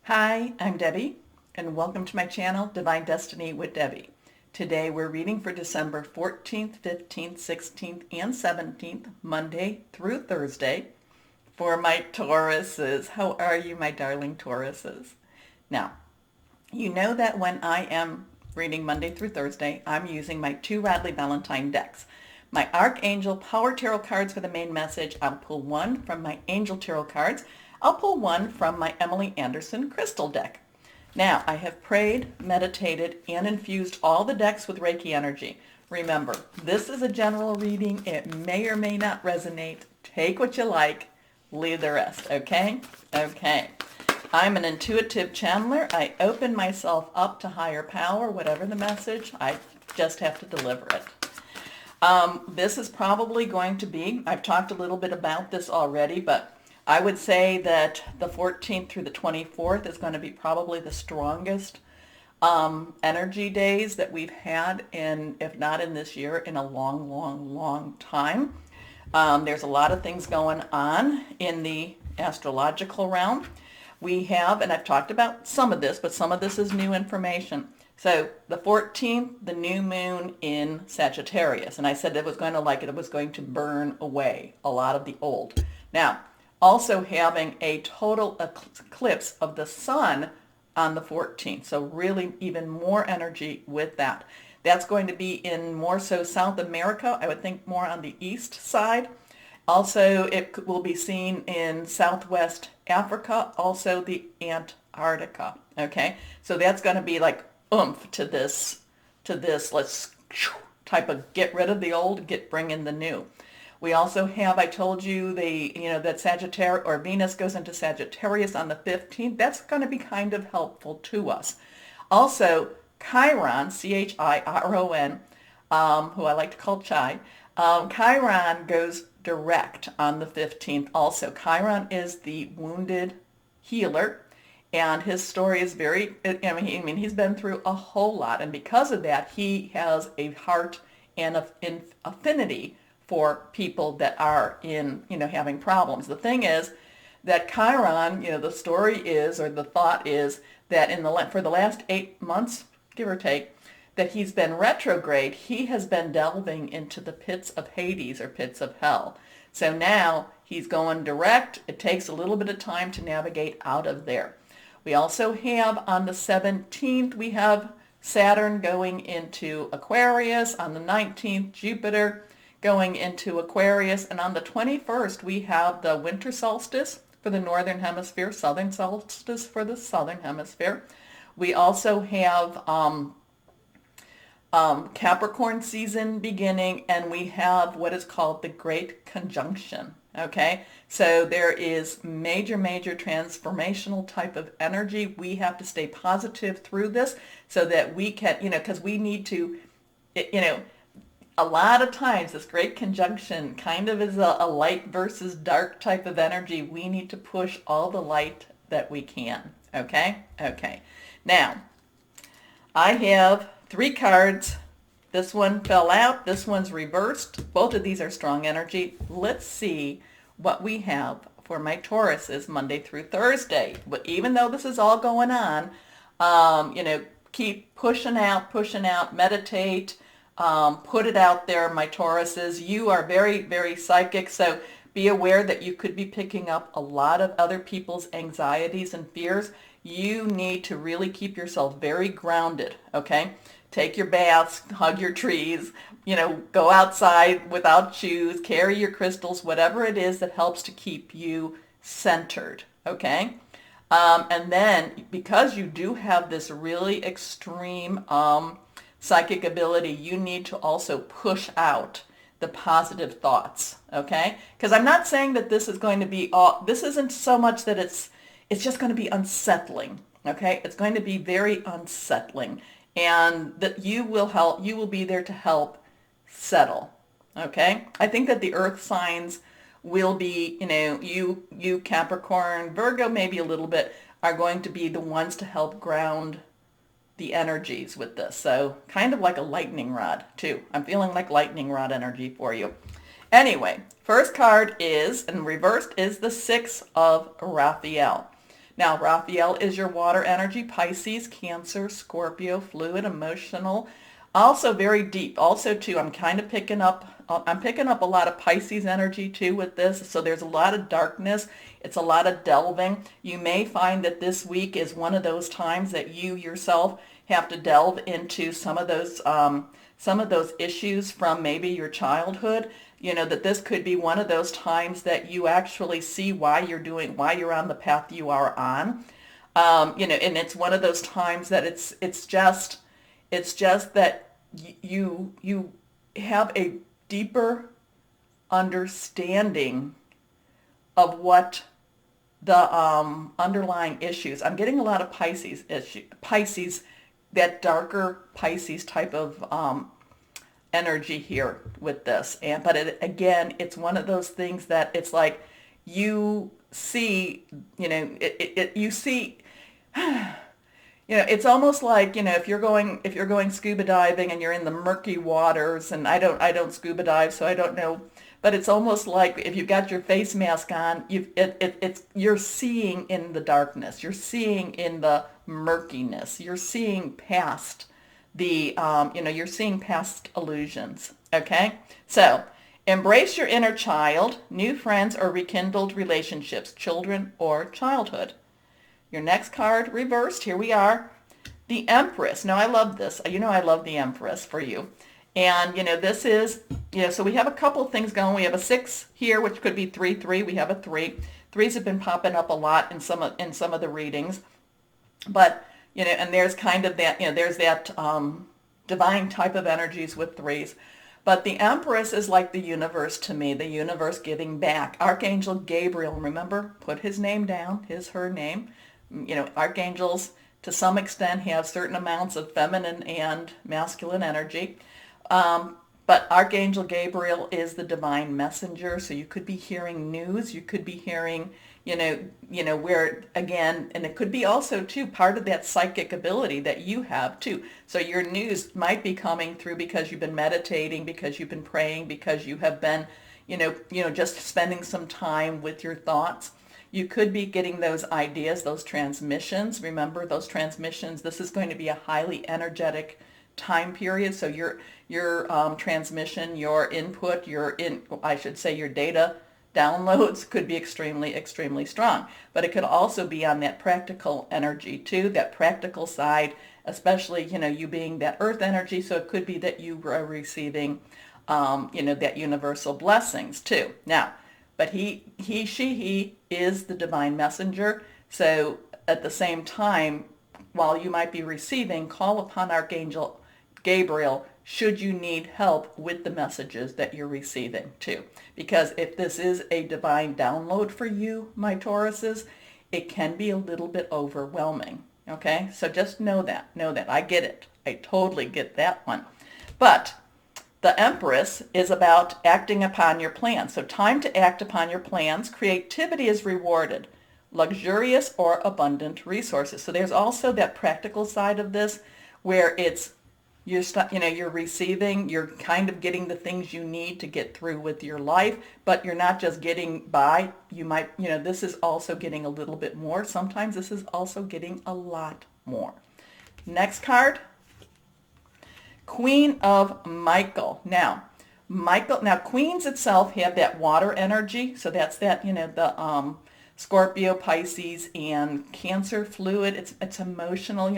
Hi, I'm Debbie, and welcome to my channel, Divine Destiny with Debbie. Today we're reading for December 14th, 15th, 16th, and 17th, Monday through Thursday, for my Tauruses. How are you, my darling Tauruses? Now, you know that when I am reading Monday through Thursday, I'm using my two Radley Valentine decks. My Archangel Power Tarot cards for the main message. I'll pull one from my Angel Tarot cards. I'll pull one from my Emily Anderson Crystal deck. Now, I have prayed, meditated, and infused all the decks with Reiki energy. Remember, this is a general reading. It may or may not resonate. Take what you like, leave the rest, okay? Okay. I'm an intuitive channeler. I open myself up to higher power, whatever the message. I just have to deliver it. This is probably going to be, I've talked a little bit about this already, but I would say that the 14th through the 24th is going to be probably the strongest energy days that we've had in, if not in this year, in a long, long, long time. There's a lot of things going on in the astrological realm. We have, and I've talked about some of this, but some of this is new information. So the 14th, the new moon in Sagittarius, and I said it was going to burn away a lot of the old. Now, also having a total eclipse of the sun on the 14th, so really even more energy with that. That's going to be in more so South America, I would think more on the east side. Also, it will be seen in Southwest Africa, also the Antarctica, okay? So that's going to be like oomph to this, let's type of get rid of the old, bring in the new. We also have, I told you, that Sagittarius, or Venus goes into Sagittarius on the 15th. That's going to be kind of helpful to us. Also, Chiron, Chiron, who I like to call Chi, Chiron goes direct on the 15th also. Chiron is the wounded healer, and his story is very, he's been through a whole lot, and because of that, he has a heart and an affinity for people that are having problems. The thing is that Chiron, the story is, or the thought is, that for the last 8 months, give or take, that he's been retrograde, he has been delving into the pits of Hades, or pits of hell. So now he's going direct. It takes a little bit of time to navigate out of there. We also have on the 17th, we have Saturn going into Aquarius. On the 19th, Jupiter going into Aquarius. And on the 21st, we have the winter solstice for the northern hemisphere, southern solstice for the southern hemisphere. We also have Capricorn season beginning, and we have what is called the Great Conjunction. Okay, so there is major transformational type of energy. We have to stay positive through this so that we can, because we need to, a lot of times this Great Conjunction kind of is a light versus dark type of energy. We need to push all the light that we can. Okay. Now, I have 3 cards. This one fell out. This one's reversed. Both of these are strong energy. Let's see what we have for my Tauruses Monday through Thursday. But even though this is all going on, keep pushing out, meditate, put it out there, my Tauruses. You are very, very psychic, so be aware that you could be picking up a lot of other people's anxieties and fears. You need to really keep yourself very grounded, okay? Take your baths, hug your trees, go outside without shoes, carry your crystals, whatever it is that helps to keep you centered, okay? And then, because you do have this really extreme psychic ability, you need to also push out the positive thoughts, okay? Because I'm not saying that this is going to be this isn't so much that it's just going to be unsettling, okay? It's going to be very unsettling, and that you will be there to help settle, okay? I think that the earth signs will be, you Capricorn, Virgo maybe a little bit, are going to be the ones to help ground the energies with this. So kind of like a lightning rod too. I'm feeling like lightning rod energy for you. Anyway, first card is, and reversed, is the 6 of Raphael. Now, Raphael is your water energy, Pisces, Cancer, Scorpio, fluid, emotional, also very deep. Also, too, I'm picking up a lot of Pisces energy, too, with this. So there's a lot of darkness. It's a lot of delving. You may find that this week is one of those times that you yourself have to delve into some of those issues from maybe your childhood. That this could be one of those times that you actually see why you're on the path you are on. And it's one of those times that it's just that you have a deeper understanding of what the underlying issues. I'm getting a lot of Pisces, that darker Pisces type of energy here with this. But again, it's one of those things that it's like you see, you see. It's almost like, if you're going scuba diving and you're in the murky waters, and I don't scuba dive, so I don't know, but it's almost like if you've got your face mask on, you're seeing in the darkness, you're seeing in the murkiness, you're seeing past you're seeing past illusions. Okay, so embrace your inner child, new friends or rekindled relationships, children or childhood. Your next card reversed. Here we are. The Empress. Now, I love this. I love the Empress for you. And, this is, so we have a couple of things going. We have a 6 here, which could be 3, 3. We have a 3. 3s have been popping up a lot in some of the readings. But, and there's kind of that, there's that divine type of energies with 3s. But the Empress is like the universe to me, the universe giving back. Archangel Gabriel, remember, put his name down, her name. Archangels to some extent have certain amounts of feminine and masculine energy. But Archangel Gabriel is the divine messenger. So you could be hearing news. You could be hearing, where, again, and it could be also, too, part of that psychic ability that you have, too. So your news might be coming through because you've been meditating, because you've been praying, because you have been, just spending some time with your thoughts. You could be getting those ideas, those transmissions. Remember, those transmissions, this is going to be a highly energetic time period. So your transmission, your input, your data downloads could be extremely, extremely strong. But it could also be on that practical energy too, that practical side, especially, you being that earth energy. So it could be that you are receiving, that universal blessings too. Now, but he is the divine messenger. So at the same time, while you might be receiving, call upon Archangel Gabriel should you need help with the messages that you're receiving too. Because if this is a divine download for you, my Tauruses, it can be a little bit overwhelming. Okay, so just know that. I get it. I totally get that one. But the Empress is about acting upon your plans. So time to act upon your plans. Creativity is rewarded. Luxurious or abundant resources. So there's also that practical side of this where it's, you're receiving, you're kind of getting the things you need to get through with your life, but you're not just getting by. You might, this is also getting a little bit more. Sometimes this is also getting a lot more. Next card. Queen of Michael. Now, queens itself have that water energy. So that's that, the Scorpio, Pisces, and Cancer fluid. It's emotional.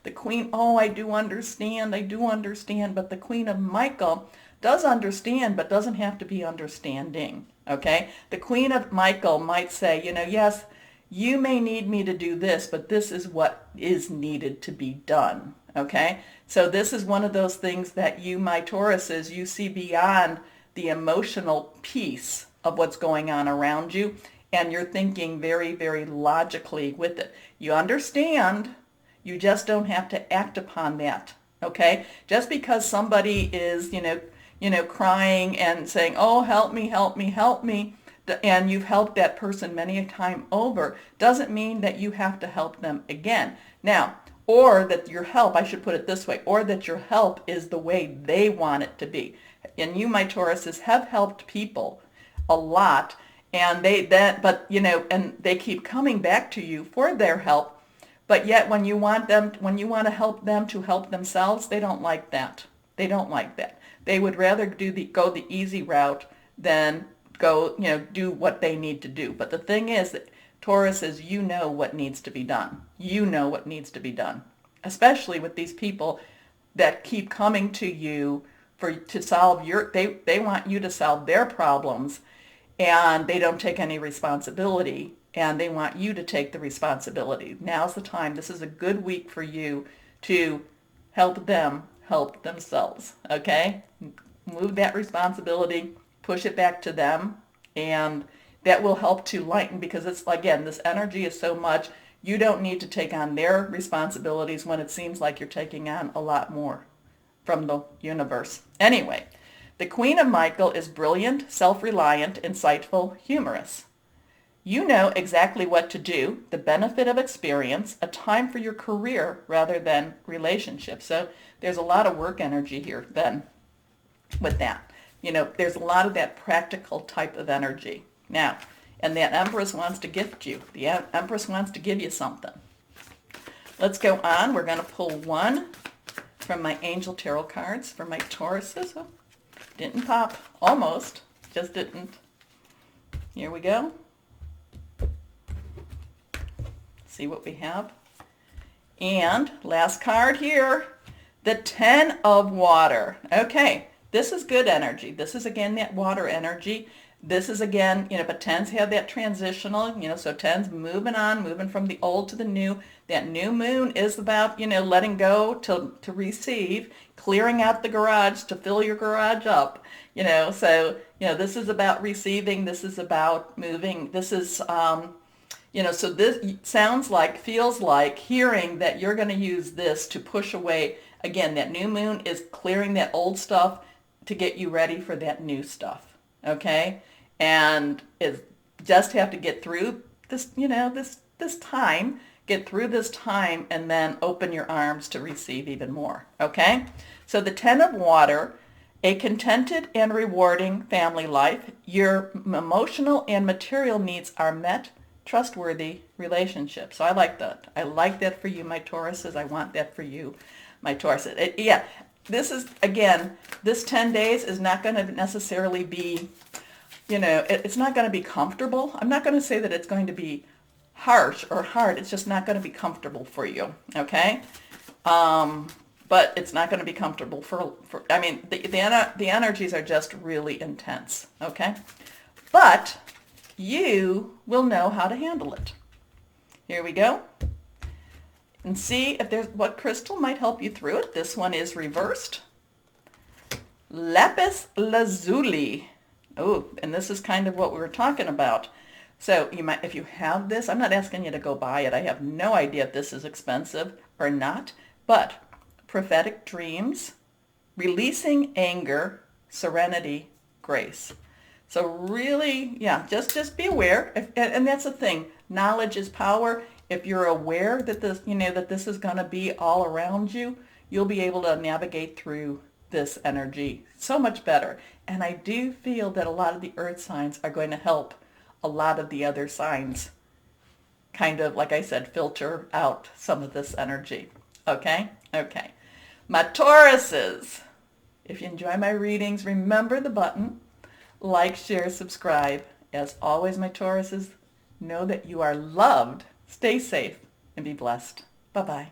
The queen, I do understand. But the Queen of Michael does understand, but doesn't have to be understanding. Okay? The Queen of Michael might say, yes, you may need me to do this, but this is what is needed to be done. Okay? So this is one of those things that you, my Tauruses, you see beyond the emotional piece of what's going on around you, and you're thinking very, very logically with it. You understand, you just don't have to act upon that. Okay? Just because somebody is, crying and saying, oh, help me, help me, help me, and you've helped that person many a time over, doesn't mean that you have to help them again. Now, or that your help, I should put it this way, or that your help is the way they want it to be. And you, my Tauruses, have helped people a lot, And and they keep coming back to you for their help. But yet when you want to help them to help themselves, they don't like that. They don't like that. They would rather go the easy route than do what they need to do. But the thing is that Taurus is, you know what needs to be done. You know what needs to be done, especially with these people that keep coming to you to solve they want you to solve their problems, and they don't take any responsibility, and they want you to take the responsibility. Now's the time. This is a good week for you to help them help themselves, okay? Move that responsibility, push it back to them, and that will help to lighten, because it's, again, this energy is so much. You don't need to take on their responsibilities when it seems like you're taking on a lot more from the universe. Anyway, the Queen of Michael is brilliant, self-reliant, insightful, humorous. You know exactly what to do, the benefit of experience, a time for your career rather than relationships. So there's a lot of work energy here then with that. There's a lot of that practical type of energy. Now, and that Empress wants to gift you. The Empress wants to give you something. Let's go on. We're going to pull one from my Angel Tarot cards for my Tauruses. Oh, didn't pop. Almost. Just didn't. Here we go. See what we have. And last card here, the Ten of Water. Okay, this is good energy. This is, again, that water energy. This is, again, but tens have that transitional, so tens moving on, moving from the old to the new. That new moon is about, letting go to receive, clearing out the garage to fill your garage up, so, this is about receiving. This is about moving. This is, so this feels like hearing that you're going to use this to push away. Again, that new moon is clearing that old stuff to get you ready for that new stuff, okay? And just have to get through this, this time, get through this time, and then open your arms to receive even more, okay? So the Ten of Water, a contented and rewarding family life. Your emotional and material needs are met, trustworthy relationship. So I like that. I like that for you, my Tauruses. I want that for you, my Tauruses. Yeah, this is, again, this 10 days is not going to necessarily be, it's not going to be comfortable. I'm not going to say that it's going to be harsh or hard. It's just not going to be comfortable for you, okay? But it's not going to be comfortable the energies are just really intense, okay? But you will know how to handle it. Here we go. And see if there's what crystal might help you through it. This one is reversed. Lapis lazuli. Oh, and this is kind of what we were talking about. So you might, if you have this, I'm not asking you to go buy it. I have no idea if this is expensive or not, but prophetic dreams, releasing anger, serenity, grace. So really, yeah, just be aware. And that's the thing. Knowledge is power. If you're aware that this is going to be all around you, you'll be able to navigate through this energy so much better. And I do feel that a lot of the earth signs are going to help a lot of the other signs kind of, like I said, filter out some of this energy. Okay? Okay. My Tauruses, if you enjoy my readings, remember the button. Like, share, subscribe. As always, my Tauruses, know that you are loved. Stay safe and be blessed. Bye-bye.